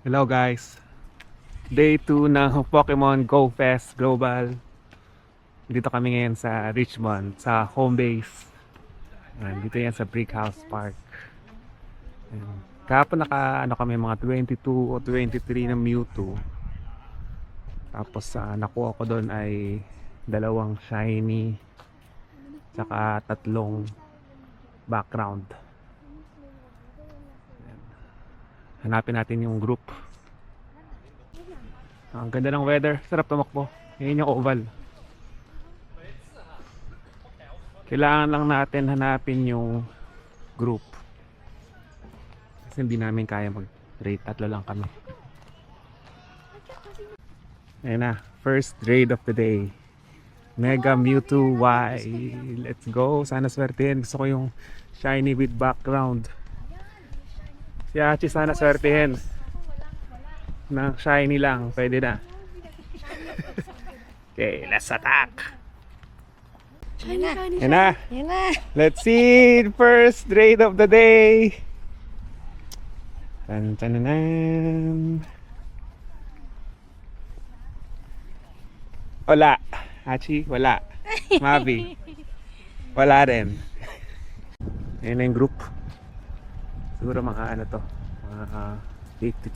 Hello guys, Day 2 ng Pokemon Go Fest Global. Dito kami ngayon sa Richmond, sa home base. Dito yan sa Brick House Park. Ayan. Kahapon kami mga 22 o 23 ng Mewtwo. Tapos nakuha ko doon ay dalawang shiny tsaka tatlong background. Ayan. Hanapin natin yung group. Ang ganda ng weather, sarap tumakbo. Ngayon yung oval. Kailangan lang natin hanapin yung group. Kasi hindi namin kaya mag-raid. Tatlo lang kami. Ayan na, first raid of the day. Mega Mewtwo Y. Let's go. Sana swertihin. Gusto ko yung shiny with background. Si Hachi sana swertihin. Na shiny lang, pwede na. Okay, let's attack. Shiny, shiny, Yan na. Yan na. Let's see the first raid of the day. Tan tan tan. Wala. Hachi, wala. Mavi. Wala rin. Ayan na yung group. Siguro mga ano to. Mga 50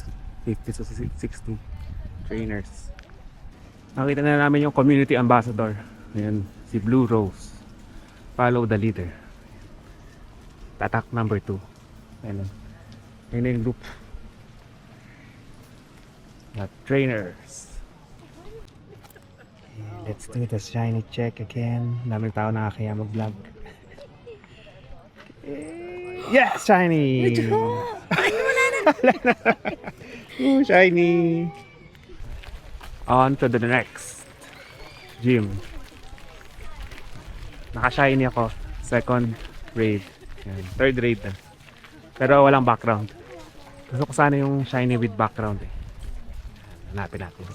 to 60 trainers. Nakita na namin yung community ambassador. Ayan, si Blue Rose. Follow the leader. Tatak number 2. Ayan. Ayan na yung group. At trainers. Let's do the shiny check again. Daming tao nakakaya mag-vlog. Yes! Shiny! Ooh, shiny! On to the next gym. Naka-shiny ako. Second raid. Yan. Third raid na. Pero walang background. Gusto ko sana yung shiny with background eh. Hanapin natin.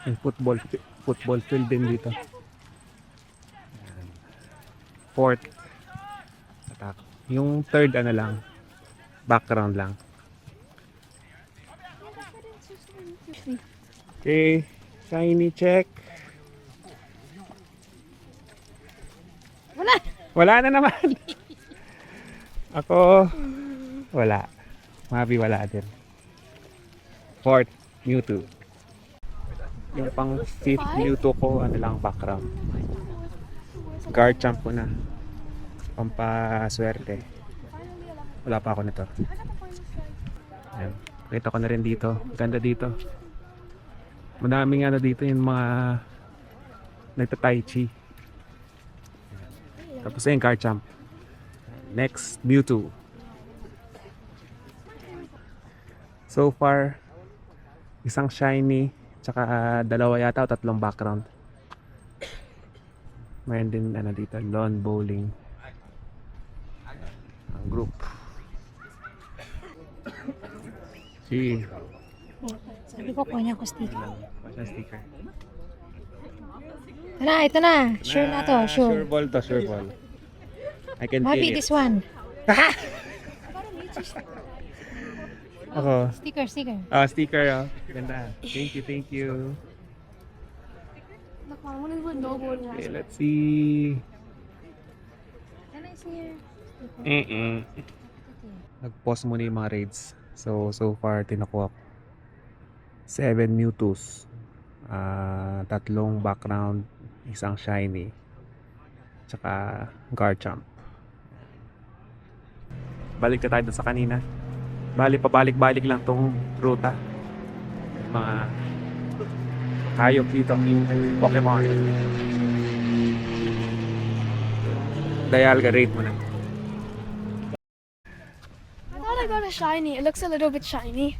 Yung football field din dito. Yan. Fourth attack. Yung third ano lang, background lang. Okay, shiny check. Wala na naman. Ako wala. Mavi wala din. Fourth Mewtwo. Yung pang fifth Mewtwo ko ano lang background. Garchomp ko na. Pampaswerte. Wala pa ako nito. Ayan. Kita ko na rin dito. Ganda dito. Madaming ano dito yung mga nagta-tai chi. Tapos yung Garchomp. Next, Mewtwo. So far, isang shiny, tsaka dalawa yata o tatlong background. Mayroon din ano dito, lawn bowling. Ang group. Si Sabi ko, kuha ko sticker. What's the sticker? Ito na. Sure na to, sure. Sure ball to, sure ball. I can Maybe feel it. this one. Ako. Sticker. Sticker oh. Ganda. Thank you, thank you. Okay, let's see. Can I see your Nag-pause muna yung mga raids. So far, tinakuha ko 7 Mewtwo's. Tatlong background, isang shiny. Tsaka Garchomp. Balik na tayo dun sa kanina. Pabalik-balik lang tong ruta. Mga hayop dito. Pokemon. Dialga rate mo na. I thought I got a shiny. It looks a little bit shiny.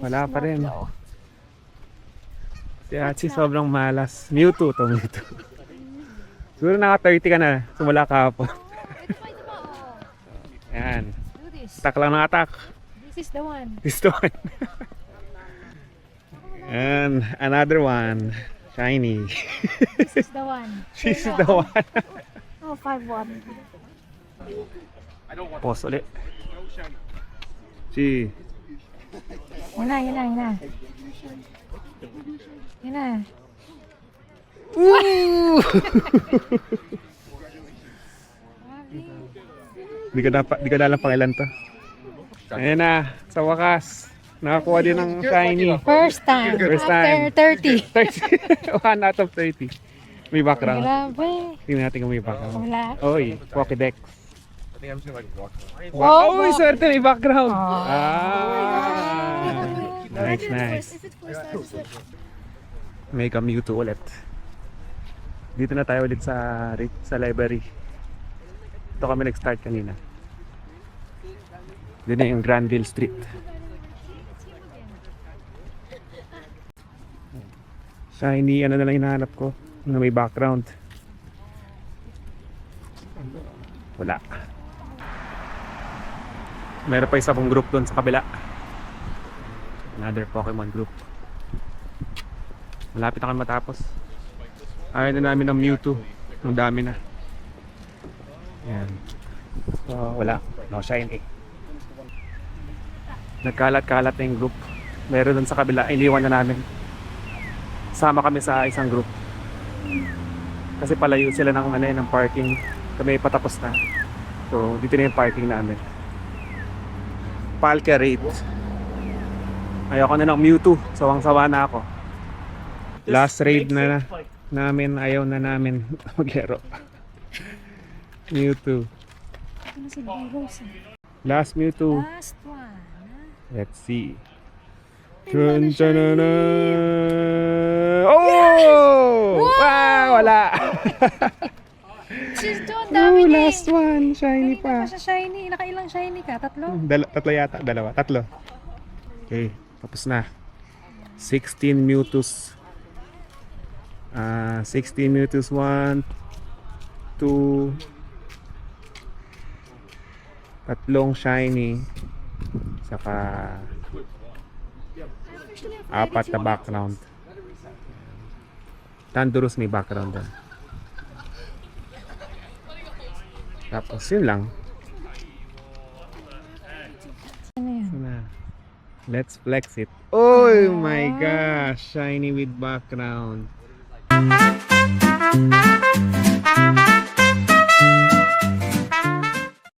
Wala pa rin. Si Hachi sobrang malas. Mewtwo to, Mewtwo. Siguro naka 30 ka na. Sumula kahapon. Ayan. Do this. Attack lang ng attack. This is the one. This one. And another one. Shiny. This is the one. This is the one. Oh, 5-1. Pause ulit. Si Yan na, yan na, yan na. Yan na. Di ko na alam pangilan to. Ayan na, sa wakas. Nakakuha din ng shiny. First time. First After time. 30. 1 out of 30. May background. Grabe. Tingnan natin kung may background. Wala. Oy, Pokédex. Oh, Wow, uy, swerte may background. Oh. Nice, nice. If it's forced, I just like May Mewtwo ulit. Dito na tayo ulit sa library. Ito kami nag-start kanina. Dito na yung Granville Street. Shiny, ano na lang hinahanap ko na may background. Wala. Meron pa isa pong group doon sa kabila. Another Pokemon group. Malapit na kami matapos. Ayaw na namin ng Mewtwo. Ang dami na. Yan. So, wala. No shiny. Nagkalat-kalat na yung group. Meron doon sa kabila. Iniwan na namin. Sama kami sa isang group. Kasi palayo sila ng, ng parking. Kami patapos na. So, dito na yung parking namin. Palkia rate. Ayoko na ng Mewtwo. Sawang-sawa na ako. Last raid na namin. Ayaw na namin maglaro. Mewtwo. Ano si Rose? Last Mewtwo. Last one. Let's see. Chun chanana. Oh! Wow! Wala! Sis, doon, Oh, dami niya last one. Shiny Kanina pa. pa siya shiny. Nakailang shiny ka? Tatlo? Tatlo yata. Dalawa. Tatlo. Okay. Tapos na. 16 Mewtwo's. 16 Mewtwo's. 1, 2, tatlong shiny. Saka apat na background. Tandurus may background doon. Tapos yun lang. Ano yan? So na. Let's flex it. Oh my gosh! Shiny with background.